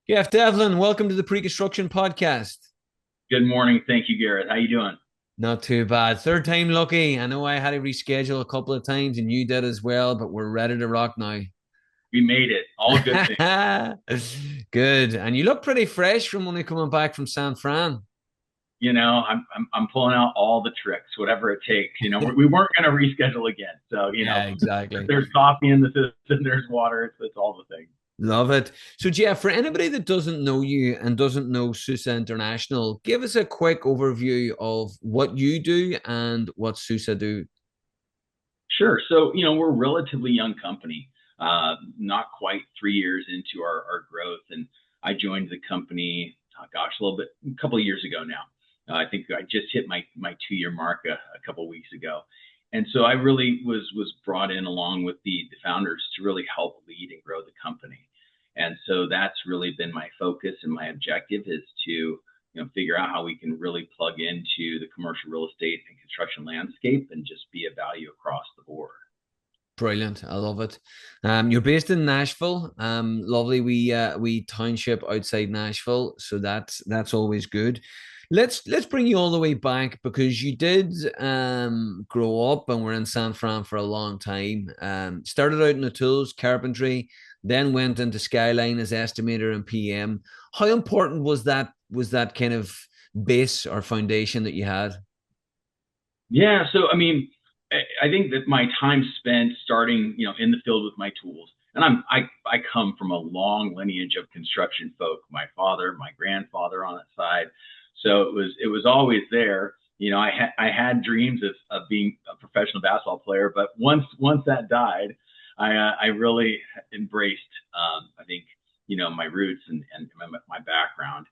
Geoff Devlin, welcome to the Preconstruction podcast. Good morning. Thank you, Gareth. How you doing? Not too bad. Third time lucky. I know I had to reschedule a couple of times and you did as well, but we're ready to rock now. We made it. All good things. Good. And you look pretty fresh from when you're coming back from San Fran. I'm pulling out all the tricks, whatever it takes. We weren't going to reschedule again. So, Yeah, exactly. there's coffee in the system, there's water. It's all the things. Love it. So, Geoff, for anybody that doesn't know you and doesn't know SUSA International, give us a quick overview of what you do and what SUSA do. Sure. So, we're a relatively young company, not quite 3 years into our growth. And I joined the company, a couple of years ago now. I think I just hit my 2 year mark a couple of weeks ago. And so I really was brought in along with the founders to really help lead and grow the company. And so that's really been my focus, and my objective is to figure out how we can really plug into the commercial real estate and construction landscape and just be a value across the board. Brilliant. I love it. You're based in Nashville. Lovely we township outside Nashville. So that's always good. Let's bring you all the way back because you did grow up and were in San Fran for a long time. Started out in the tools, carpentry, then went into Skyline as estimator and PM. How important was that kind of base or foundation that you had? Yeah. So, I mean, I think that my time spent starting, in the field with my tools, and I come from a long lineage of construction folk. My father, my grandfather on that side, so it was always there. I had dreams of being a professional basketball player, but once that died, I really embraced, I think, my roots and my background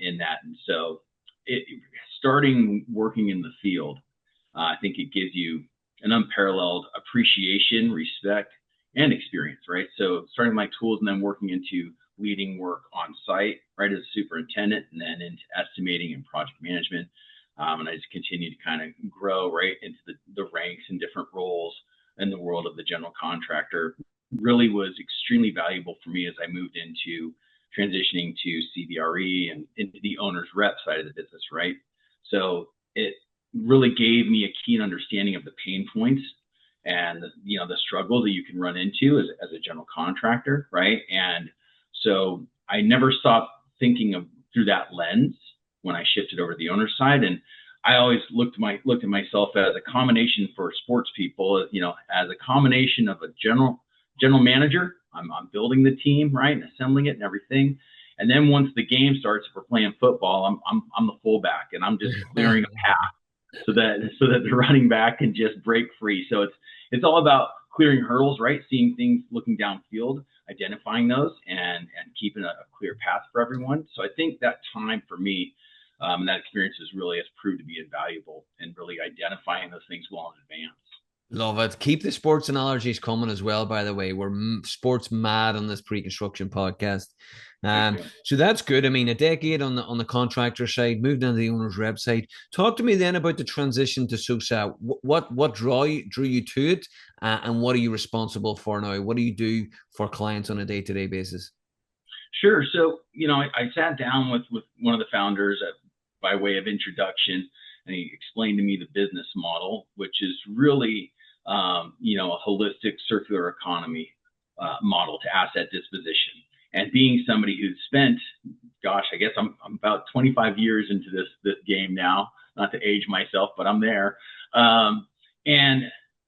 in that, and so starting working in the field, I think it gives you an unparalleled appreciation, respect, and experience, right? So starting my tools and then working into leading work on site, right, as a superintendent, and then into estimating and project management. And I just continue to kind of grow right into the ranks and different roles in the world of the general contractor. Really was extremely valuable for me as I moved into transitioning to CBRE and into the owner's rep side of the business, right? So it really gave me a keen understanding of the pain points and the struggle that you can run into as a general contractor, right? And so I never stopped thinking of through that lens when I shifted over to the owner side. And I always looked at myself as a combination for sports people, as a combination of a general manager. I'm building the team, right, and assembling it and everything. And then once the game starts, if we're playing football, I'm the fullback, and I'm just clearing a path so that the running back can just break free. So it's all about clearing hurdles, right? Seeing things, looking downfield, identifying those, and keeping a clear path for everyone. So I think that time for me, and that experience has proved to be invaluable in really identifying those things well in advance. Love it. Keep the sports analogies coming as well, by the way. We're sports mad on this pre-construction podcast. Thank you. So that's good. I mean, a decade on the contractor side, moved into the owner's rep side. Talk to me then about the transition to SUSA. What drew you to it, and what are you responsible for now? What do you do for clients on a day-to-day basis? Sure. So, I sat down with one of the founders by way of introduction, and he explained to me the business model, which is really, a holistic circular economy model to asset disposition. And being somebody who's spent, gosh, I guess I'm about 25 years into this game now, not to age myself, but I'm there. And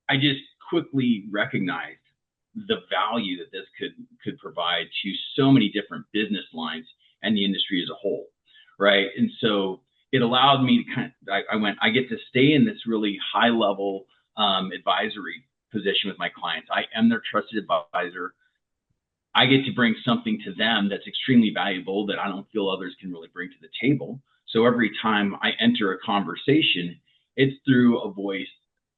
I just quickly recognized the value that this could provide to so many different business lines and the industry as a whole, right? And so it allowed me to I get to stay in this really high level advisory position with my clients. I am their trusted advisor. I get to bring something to them that's extremely valuable that I don't feel others can really bring to the table. So every time I enter a conversation, it's through a voice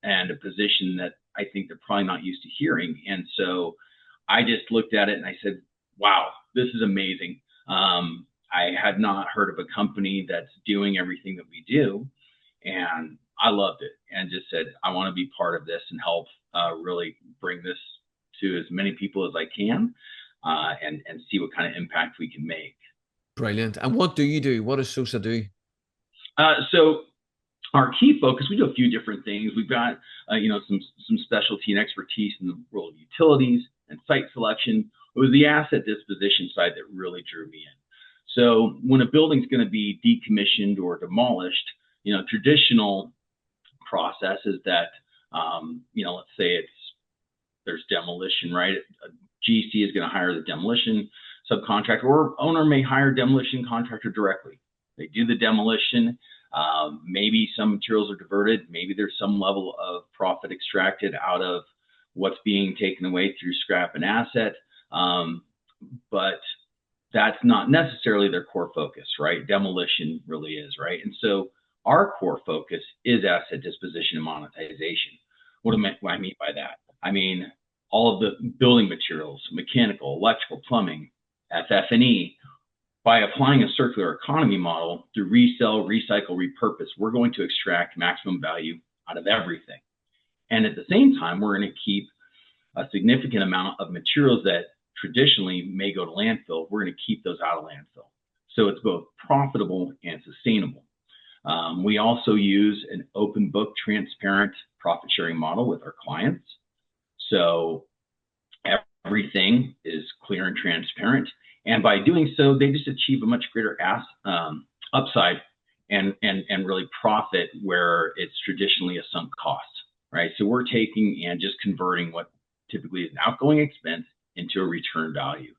and a position that I think they're probably not used to hearing. And so I just looked at it and I said, wow, this is amazing. I had not heard of a company that's doing everything that we do. And I loved it and just said, I want to be part of this and help really bring this to as many people as I can. and see what kind of impact we can make. Brilliant. And what do you do? What does SUSA do? So our key focus, we do a few different things. We've got some specialty and expertise in the world of utilities and site selection. It was the asset disposition side that really drew me in. So when a building's going to be decommissioned or demolished, traditional process is that, let's say there's demolition, right? A GC is going to hire the demolition subcontractor, or owner may hire demolition contractor directly. They do the demolition. Maybe some materials are diverted. Maybe there's some level of profit extracted out of what's being taken away through scrap and asset. But that's not necessarily their core focus, right? Demolition really is, right? And so our core focus is asset disposition and monetization. What do I mean by that? I mean, all of the building materials, mechanical, electrical, plumbing, FF&E, by applying a circular economy model through resell, recycle, repurpose, we're going to extract maximum value out of everything. And at the same time, we're going to keep a significant amount of materials that traditionally may go to landfill. We're going to keep those out of landfill. So it's both profitable and sustainable. We also use an open book, transparent profit sharing model with our clients. So everything is clear and transparent. And by doing so, they just achieve a much greater upside and really profit where it's traditionally a sunk cost, right? So we're taking and just converting what typically is an outgoing expense into a return value.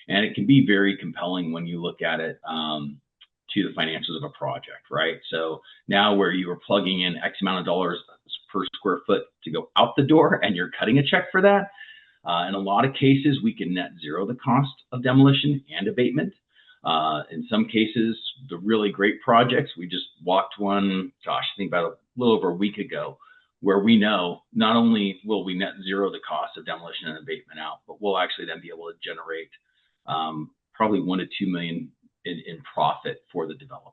And it can be very compelling when you look at it to the financials of a project, right? So now where you are plugging in X amount of dollars per square foot to go out the door and you're cutting a check for that, in a lot of cases, we can net zero the cost of demolition and abatement. In some cases, the really great projects, we just walked one, I think about a little over a week ago, where we know not only will we net zero the cost of demolition and abatement out, but we'll actually then be able to generate probably $1 to $2 million in profit for the developer.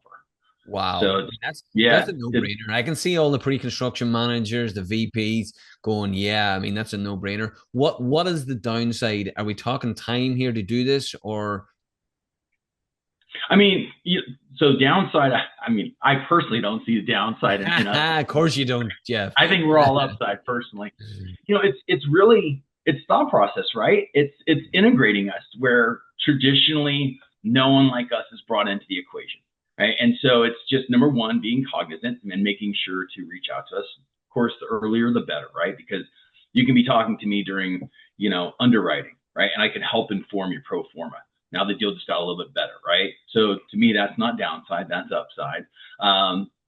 Wow. So that's a no-brainer. I can see all the pre-construction managers, the VPs going, yeah, I mean, that's a no-brainer. What is the downside? Are we talking time here to do this, or? I mean, so downside, I mean, I personally don't see the downside. Of course you don't, Geoff. I think we're all upside personally. It's really, it's thought process, right? It's integrating us where traditionally no one like us is brought into the equation. Right? And so it's just number one, being cognizant and making sure to reach out to us. Of course, the earlier the better, right? Because you can be talking to me during, underwriting, right? And I can help inform your pro forma. Now the deal just got a little bit better, right? So to me, that's not downside, that's upside.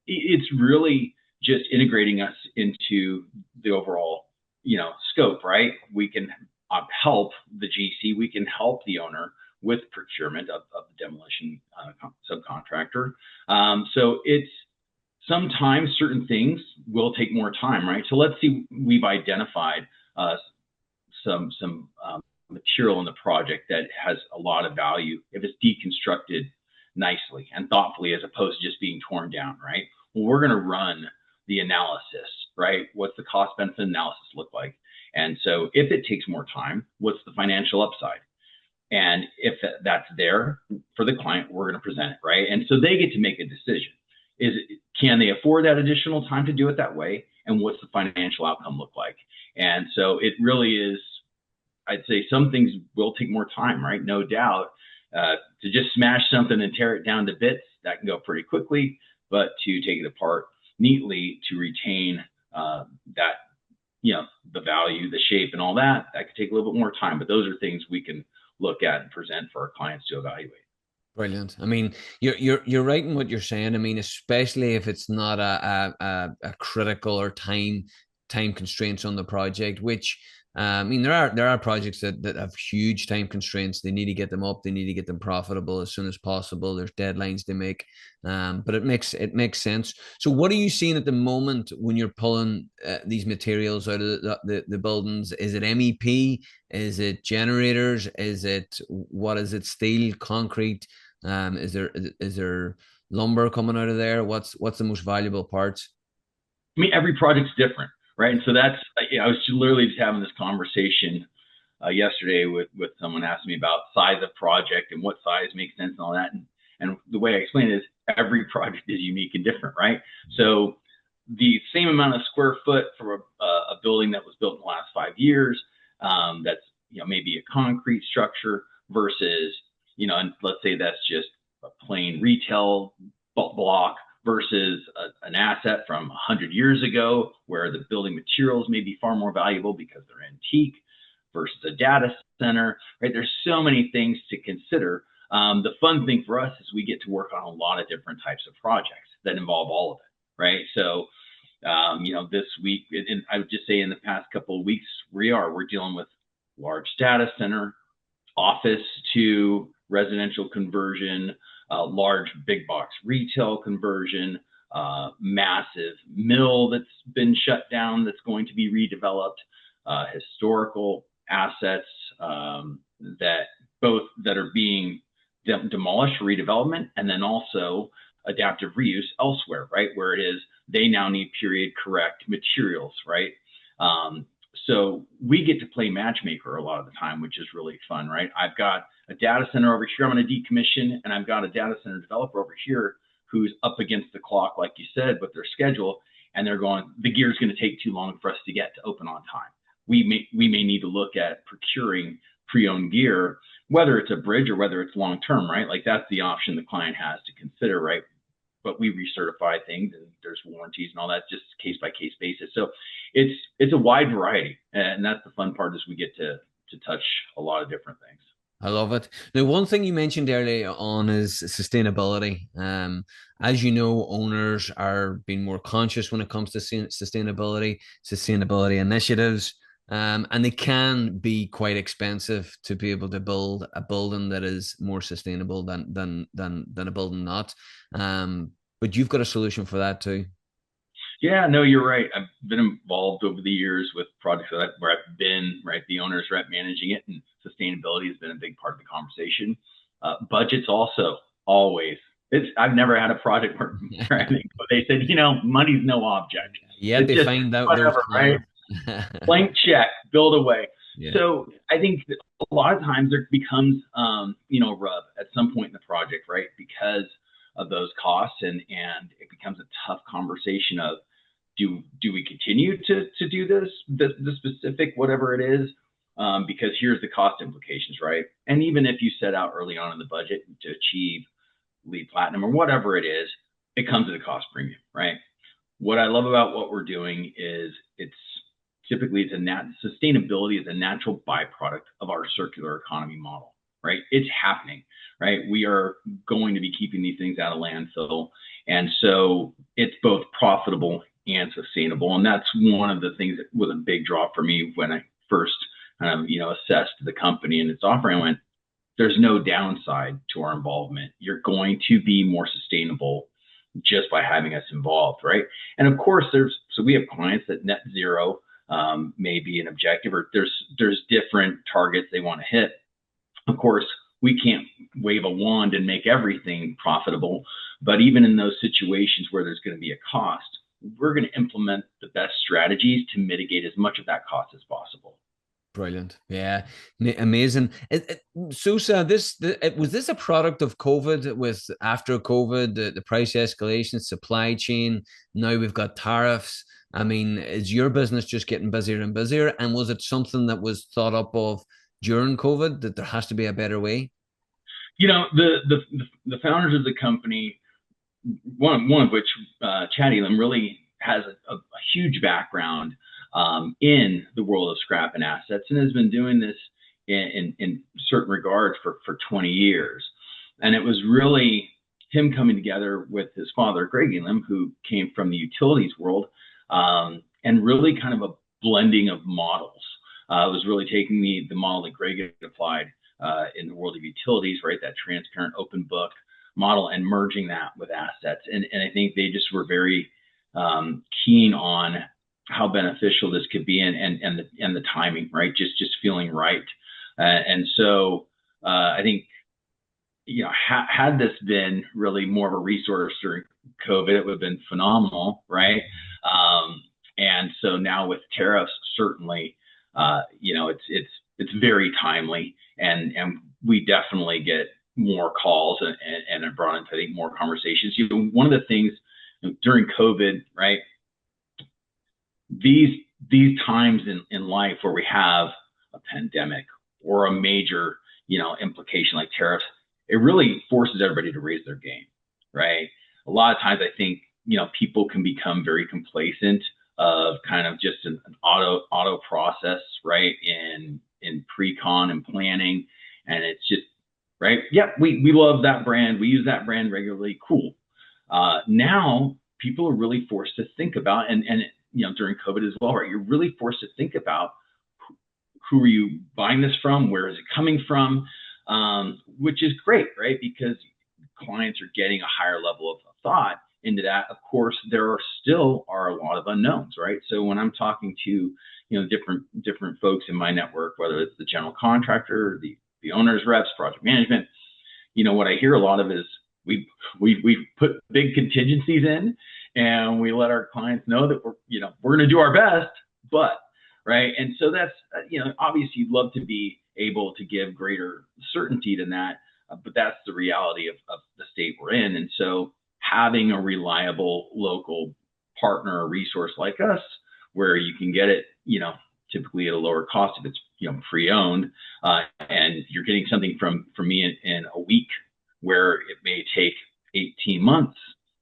It's really just integrating us into the overall, scope, right? We can help the GC, we can help the owner with procurement of the demolition subcontractor. So it's sometimes certain things will take more time, right? So let's see, we've identified some material in the project that has a lot of value if it's deconstructed nicely and thoughtfully as opposed to just being torn down, right? Well, we're going to run the analysis, right? What's the cost benefit analysis look like? And so if it takes more time, what's the financial upside? And if that's there for the client, we're going to present it, right? And so they get to make a decision. Can they afford that additional time to do it that way? And what's the financial outcome look like? And so it really is, I'd say some things will take more time, right? No doubt. To just smash something and tear it down to bits, that can go pretty quickly. But to take it apart neatly to retain that, the value, the shape and all that, that could take a little bit more time. But those are things we can look at and present for our clients to evaluate. Brilliant. I mean, you're right in what you're saying. I mean, especially if it's not a critical or time constraints on the project, which I mean, there are projects that have huge time constraints. They need to get them up. They need to get them profitable as soon as possible. There's deadlines to make, but it makes sense. So, what are you seeing at the moment when you're pulling these materials out of the buildings? Is it MEP? Is it generators? Is it steel, concrete? Is there lumber coming out of there? What's the most valuable parts? I mean, every project's different. Right. And so that's, I was literally just having this conversation yesterday with someone asking me about size of project and what size makes sense and all that. And the way I explain it is every project is unique and different, right? So the same amount of square foot for a building that was built in the last 5 years, that's, maybe a concrete structure versus, and let's say that's just a plain retail block versus an asset from 100 years ago where the building materials may be far more valuable because they're antique versus a data center, right? There's so many things to consider. The fun thing for us is we get to work on a lot of different types of projects that involve all of it, right? So, this week, and I would just say in the past couple of weeks, we're dealing with large data center, office to residential conversion, large big box retail conversion, massive mill that's been shut down that's going to be redeveloped, historical assets that are being demolished for redevelopment, and then also adaptive reuse elsewhere, right? Where it is they now need period correct materials, right? So we get to play matchmaker a lot of the time, which is really fun, right? I've got a data center over here I'm going to decommission, and I've got a data center developer over here who's up against the clock, like you said, with their schedule, and they're going, the gear's going to take too long for us to get to open on time. We may need to look at procuring pre-owned gear, whether it's a bridge or whether it's long-term, right? Like that's the option the client has to consider, right? But we recertify things and there's warranties and all that, just case by case basis. So it's a wide variety, and that's the fun part is we get to touch a lot of different things. I love it. Now, one thing you mentioned earlier on is sustainability. As you know, owners are being more conscious when it comes to sustainability initiatives, and they can be quite expensive to be able to build a building that is more sustainable than a building not. But you've got a solution for that too. Yeah, no, you're right. I've been involved over the years with projects where I've been, right, the owner's rep managing it, and sustainability has been a big part of the conversation. Budgets also, always. I've never had a project where they said, money's no object. Yeah, they find out whatever, right? Blank check, build away. Yeah. So I think that a lot of times there becomes, rub at some point in the project, right? Because of those costs, and it becomes a tough conversation of, do we continue to do the specific, whatever it is, because here's the cost implications, right? And even if you set out early on in the budget to achieve LEED Platinum or whatever it is, it comes at a cost premium, right? What I love about what we're doing is sustainability is a natural byproduct of our circular economy model, right? It's happening, right? We are going to be keeping these things out of landfill. And so it's both profitable and sustainable. And that's one of the things that was a big draw for me when I first assessed the company and its offering. I went, there's no downside to our involvement. You're going to be more sustainable just by having us involved, right? And of course, we have clients that net zero may be an objective, or there's different targets they want to hit. Of course, we can't wave a wand and make everything profitable, but even in those situations where there's going to be a cost, we're going to implement the best strategies to mitigate as much of that cost as possible. Brilliant. Yeah. Amazing. SUSA, was this a product of COVID? With after COVID, the price escalation, supply chain, now we've got tariffs. I mean, is your business just getting busier and busier? And was it something that was thought up of during COVID, that there has to be a better way? The founders of the company, one of which, Chad Elam, really has a huge background in the world of scrap and assets, and has been doing this in certain regards for 20 years. And it was really him coming together with his father, Greg Elam, who came from the utilities world, and really kind of a blending of models. It was really taking the model that Greg had applied in the world of utilities, right? That transparent open book model, and merging that with assets. And I think they just were very keen on how beneficial this could be, and the timing, right? Just feeling right. And so I think, had this been really more of a resource during COVID, it would have been phenomenal, right? And so now with tariffs, certainly, it's it's very timely, and we definitely get more calls and have brought into, I think, more conversations. One of the things during COVID, right? These times in life where we have a pandemic or a major, implication like tariffs, it really forces everybody to raise their game, right? A lot of times I think, people can become very complacent of kind of just an auto process, right? In pre-con and planning. And it's just, right? Yep, we love that brand. We use that brand regularly. Cool. Now people are really forced to think about, and during COVID as well, right? You're really forced to think about who are you buying this from? Where is it coming from? Which is great, right? Because clients are getting a higher level of thought into that. Of course, there still are a lot of unknowns, right? So when I'm talking to, different folks in my network, whether it's the general contractor, the owner's reps, project management, what I hear a lot of is we put big contingencies in, and we let our clients know that we're going to do our best, but right. And so that's, obviously you'd love to be able to give greater certainty than that, but that's the reality of the state we're in. And so having a reliable local partner or resource like us, where you can get it, typically at a lower cost if it's, pre-owned, and you're getting something from me in a week, where it may take 18 months,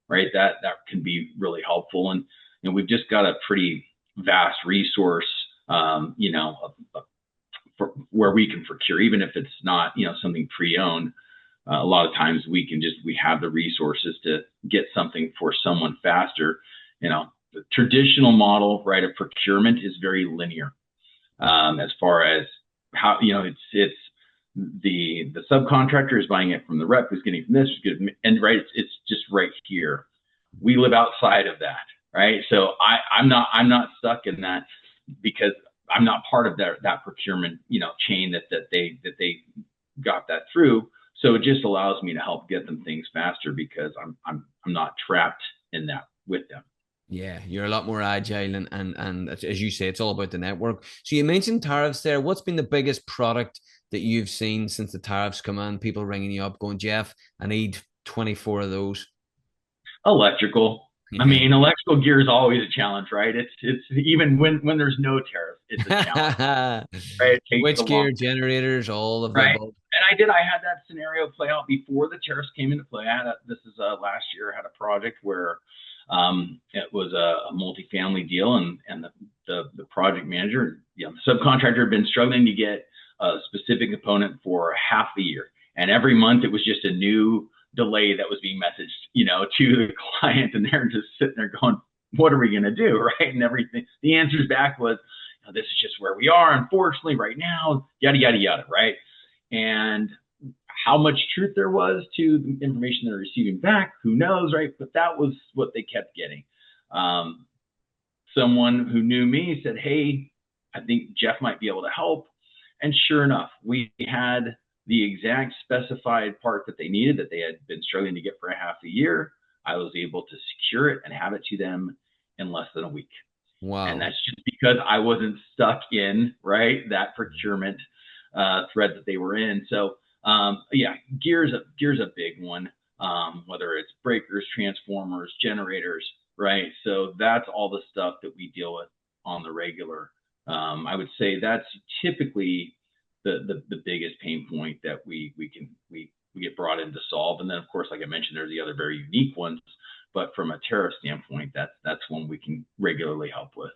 right? That can be really helpful. And we've just got a pretty vast resource, for where we can procure, even if it's not, something pre-owned. A lot of times we have the resources to get something for someone faster. The traditional model, right, of procurement is very linear, as far as how, it's the subcontractor is buying it from the rep, who's getting from this, and right, it's just right here. We live outside of that, right? So I'm not stuck in that, because I'm not part of that procurement, chain that they got that through. So it just allows me to help get them things faster, because I'm not trapped in that with them. Yeah, you're a lot more agile, and as you say, it's all about the network. So you mentioned tariffs there. What's been the biggest product that you've seen since the tariffs come in? People ringing you up going, Geoff, I need 24 of those. Electrical. Yeah. I mean, electrical gear is always a challenge, right? It's even when there's no tariff, it's a challenge. Right? Switchgear, generators, all of right. the above. And I had that scenario play out before the tariffs came into play. Last year, I had a project where it was a multifamily deal, and the project manager, the subcontractor, had been struggling to get a specific component for half a year, and every month it was just a new delay that was being messaged, to the client, and they're just sitting there going, "What are we going to do?" Right? And everything, the answers back was, "This is just where we are, unfortunately, right now." Yada yada yada, right? And how much truth there was to the information they're receiving back, who knows, right? But that was what they kept getting. Someone who knew me said, "Hey, I think Geoff might be able to help." And sure enough, we had the exact specified part that they needed, that they had been struggling to get for a half a year. I was able to secure it and have it to them in less than a week. Wow. And that's just because I wasn't stuck in, right, that procurement thread that they were in. So yeah, gear's a big one, whether it's breakers, transformers, generators, right? So that's all the stuff that we deal with on the regular. I would say that's typically the biggest pain point that we get brought in to solve. And then, of course, like I mentioned, there's the other very unique ones. But from a tariff standpoint, that's one we can regularly help with.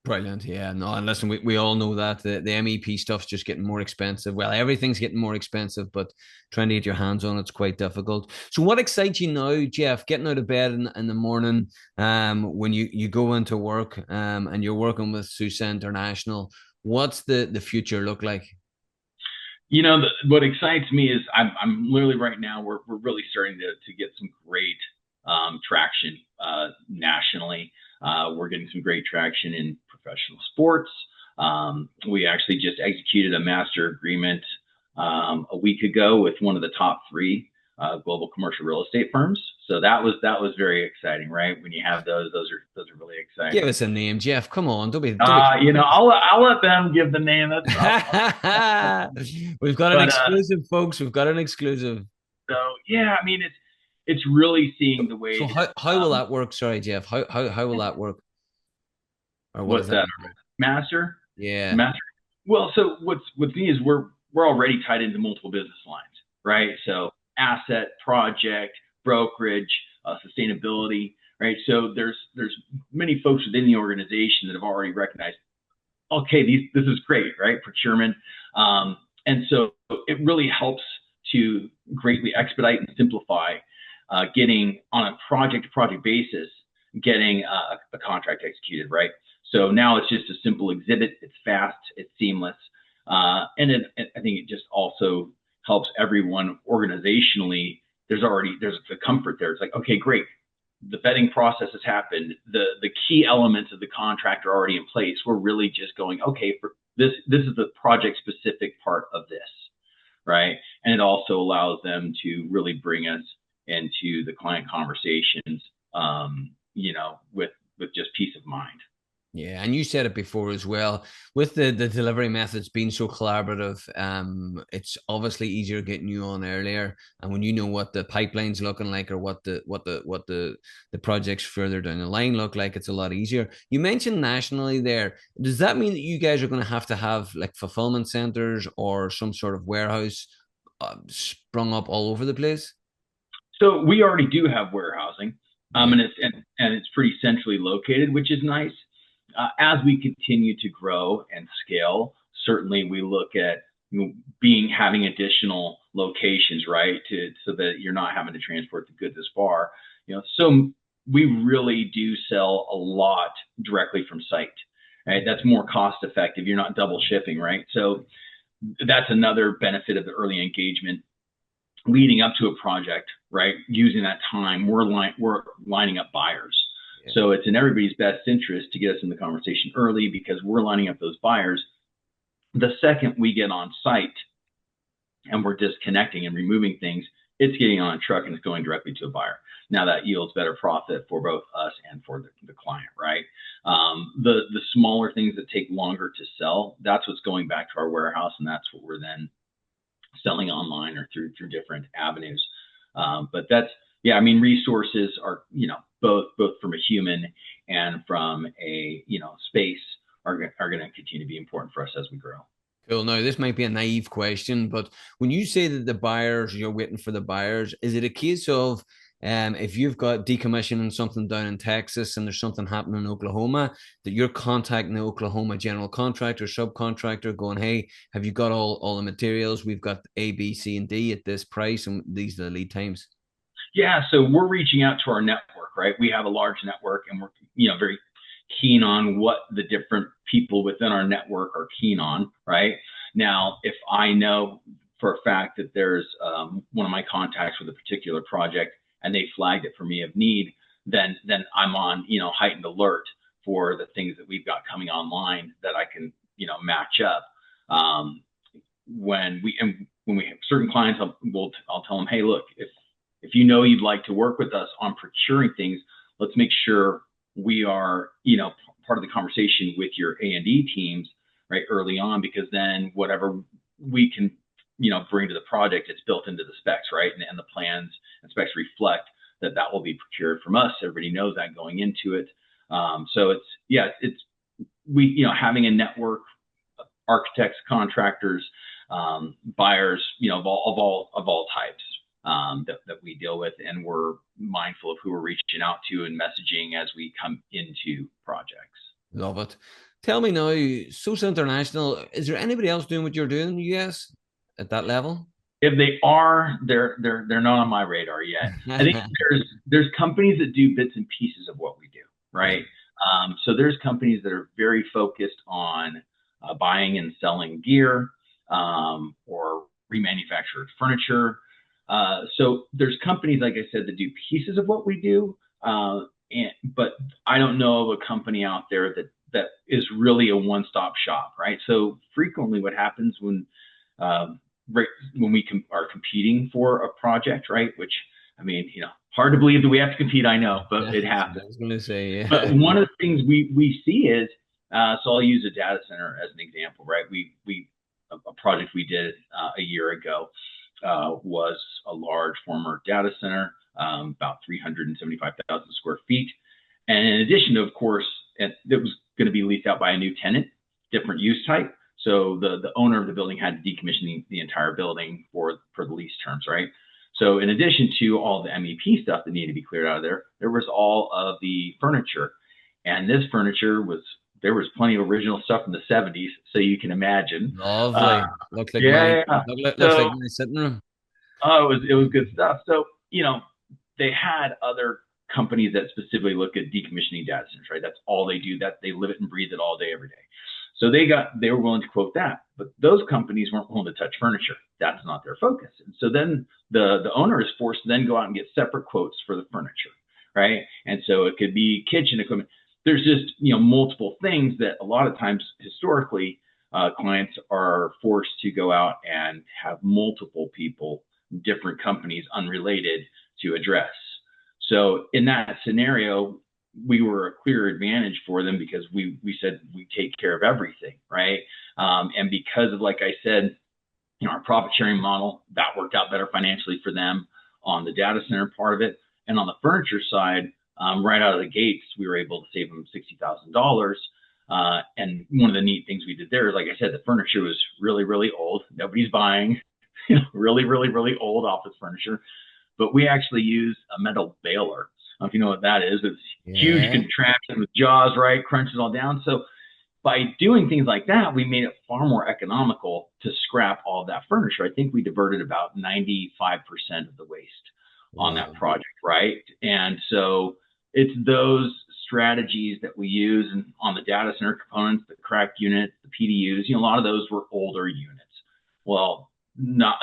Brilliant. Yeah. No, and listen, we all know that the MEP stuff's just getting more expensive. Well, everything's getting more expensive, but trying to get your hands on it's quite difficult. So what excites you now, Geoff, getting out of bed in the morning, when you go into work, and you're working with SUSA International? What's the future look like? What excites me is I'm literally right now, we're really starting to get some great traction nationally. We're getting some great traction in professional sports. We actually just executed a master agreement a week ago with one of the top 3 global commercial real estate firms. So that was very exciting, right? When you have those are really exciting. Give us a name, Geoff. Come on, don't be. I'll let them give the name. We've got an But exclusive, folks. We've got an exclusive. so yeah, I mean it's really seeing the way. So how will that work? Sorry, Geoff. How will that work? Or what does What's that that? mean? Master? Yeah. Master. Well, so what's neat is we're already tied into multiple business lines, right? So asset, project, brokerage, sustainability, right? So there's many folks within the organization that have already recognized, okay, this is great, right? Procurement, and so it really helps to greatly expedite and simplify getting on a project to project basis, getting a contract executed, right? So now it's just a simple exhibit. It's fast. It's seamless. And I think it just also helps everyone organizationally. There's the comfort there. It's like, okay, great. The vetting process has happened. The key elements of the contract are already in place. We're really just going, okay, for this is the project specific part of this, right? And it also allows them to really bring us into the client conversations, with just peace of mind. Yeah, and you said it before as well. With the delivery methods being so collaborative, it's obviously easier getting you on earlier. And when you know what the pipeline's looking like or what the projects further down the line look like, it's a lot easier. You mentioned nationally there. Does that mean that you guys are going to have like fulfillment centers or some sort of warehouse sprung up all over the place? So we already do have warehousing, Yeah. and it's pretty centrally located, which is nice. As we continue to grow and scale, certainly we look at having additional locations, right, so that you're not having to transport the goods as far. So we really do sell a lot directly from site. Right, that's more cost effective. You're not double shipping, right? So that's another benefit of the early engagement leading up to a project, right? Using that time, we're lining up buyers. Yeah. So it's in everybody's best interest to get us in the conversation early because we're lining up those buyers. The second we get on site and we're disconnecting and removing things, it's getting on a truck and it's going directly to a buyer. Now that yields better profit for both us and for the client, right? The smaller things that take longer to sell, that's what's going back to our warehouse, and that's what we're then selling online or through different avenues. But resources are, both from a human and from a, space are going to continue to be important for us as we grow. Cool. Now, this might be a naive question, but when you say that the buyers, you're waiting for the buyers, is it a case of if you've got decommissioning something down in Texas and there's something happening in Oklahoma, that you're contacting the Oklahoma general contractor, subcontractor, going, hey, have you got all the materials? We've got A, B, C, and D at this price, and these are the lead times. Yeah, so we're reaching out to our network, right? We have a large network, and we're very keen on what the different people within our network are keen on, right? Now, if I know for a fact that there's one of my contacts with a particular project and they flagged it for me of need, then I'm on, heightened alert for the things that we've got coming online that I can, match up. When we have certain clients, I'll tell them, hey, look, if you'd like to work with us on procuring things, let's make sure we are, part of the conversation with your A&D teams, right, early on, because then whatever we can, bring to the project, it's built into the specs, right? And the plans and specs reflect that will be procured from us. Everybody knows that going into it. So having a network, architects, contractors, buyers, of all types that we deal with, and we're mindful of who we're reaching out to and messaging as we come into projects. Love it. Tell me now, SUSA International, is there anybody else doing what you're doing in the US at that level? If they are, they're not on my radar yet. I think there's companies that do bits and pieces of what we do, right? So there's companies that are very focused on buying and selling gear or remanufactured furniture. So there's companies, like I said, that do pieces of what we do, but I don't know of a company out there that is really a one-stop shop, right? So frequently what happens when right when we are competing for a project, right? Which, I mean, hard to believe that we have to compete. I know, but Yeah, it I happens. was going to say, But yeah. one of the things we see is, so I'll use a data center as an example, right? We a project we did a year ago was a large former data center, about 375,000 square feet. And in addition to, of course, it was going to be leased out by a new tenant, different use type. So the owner of the building had to decommission the entire building for the lease terms, right? So in addition to all the MEP stuff that needed to be cleared out of there was all of the furniture. And this furniture there was plenty of original stuff from the 70s. So you can imagine. Uh, Lovely. Looks like my yeah. Yeah. looks like So, my sitting room. oh, it was good stuff. So, they had other companies that specifically look at decommissioning data centers, right? That's all they do. That they live it and breathe it all day, every day. So they were willing to quote that, but those companies weren't willing to touch furniture. That's not their focus. And so then the owner is forced to then go out and get separate quotes for the furniture, right? And so it could be kitchen equipment. There's just multiple things that a lot of times historically clients are forced to go out and have multiple people, different companies, unrelated to address. So in that scenario, we were a clear advantage for them because we said we take care of everything, right? And because of, like I said, our profit sharing model, that worked out better financially for them on the data center part of it. And on the furniture side, right out of the gates, we were able to save them $60,000. And one of the neat things we did there is, like I said, the furniture was really, really old. Nobody's buying really, really, really old office furniture. But we actually used a metal baler. I don't know if you know what that is. It's huge Yeah. contraption with jaws, right? Crunches all down. So by doing things like that, we made it far more economical to scrap all of that furniture. I think we diverted about 95% of the waste on that Wow. project, right? And so it's those strategies that we use on the data center components, the crack units, the PDUs. A lot of those were older units. Well, not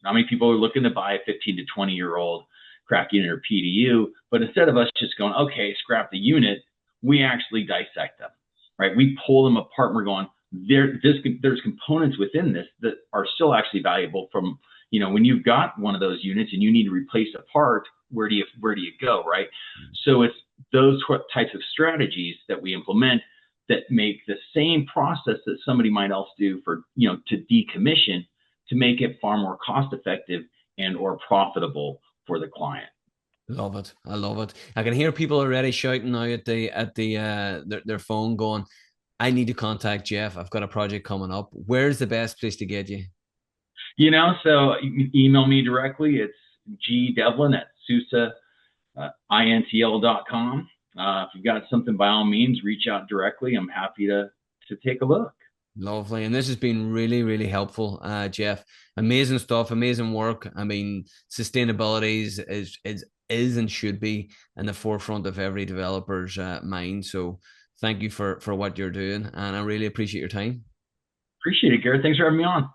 many people are looking to buy a 15 to 20-year-old crack unit or PDU, but instead of us just going, okay, scrap the unit, we actually dissect them, right? We pull them apart and we're going, there's components within this that are still actually valuable from, when you've got one of those units and you need to replace a part, where do you go, right? So it's those types of strategies that we implement that make the same process that somebody might else do for, to decommission, to make it far more cost effective and or profitable for the client. Love it. I love it. I can hear people already shouting now at the their phone going, I need to contact Geoff. I've got a project coming up. Where's the best place to get you? So you can email me directly. It's gdevlin at SUSAintl.com. If you've got something, by all means, reach out directly. I'm happy to take a look. Lovely. And this has been really, really helpful, Geoff. Amazing stuff, amazing work. I mean, sustainability is and should be in the forefront of every developer's mind. So thank you for what you're doing. And I really appreciate your time. Appreciate it, Gareth. Thanks for having me on.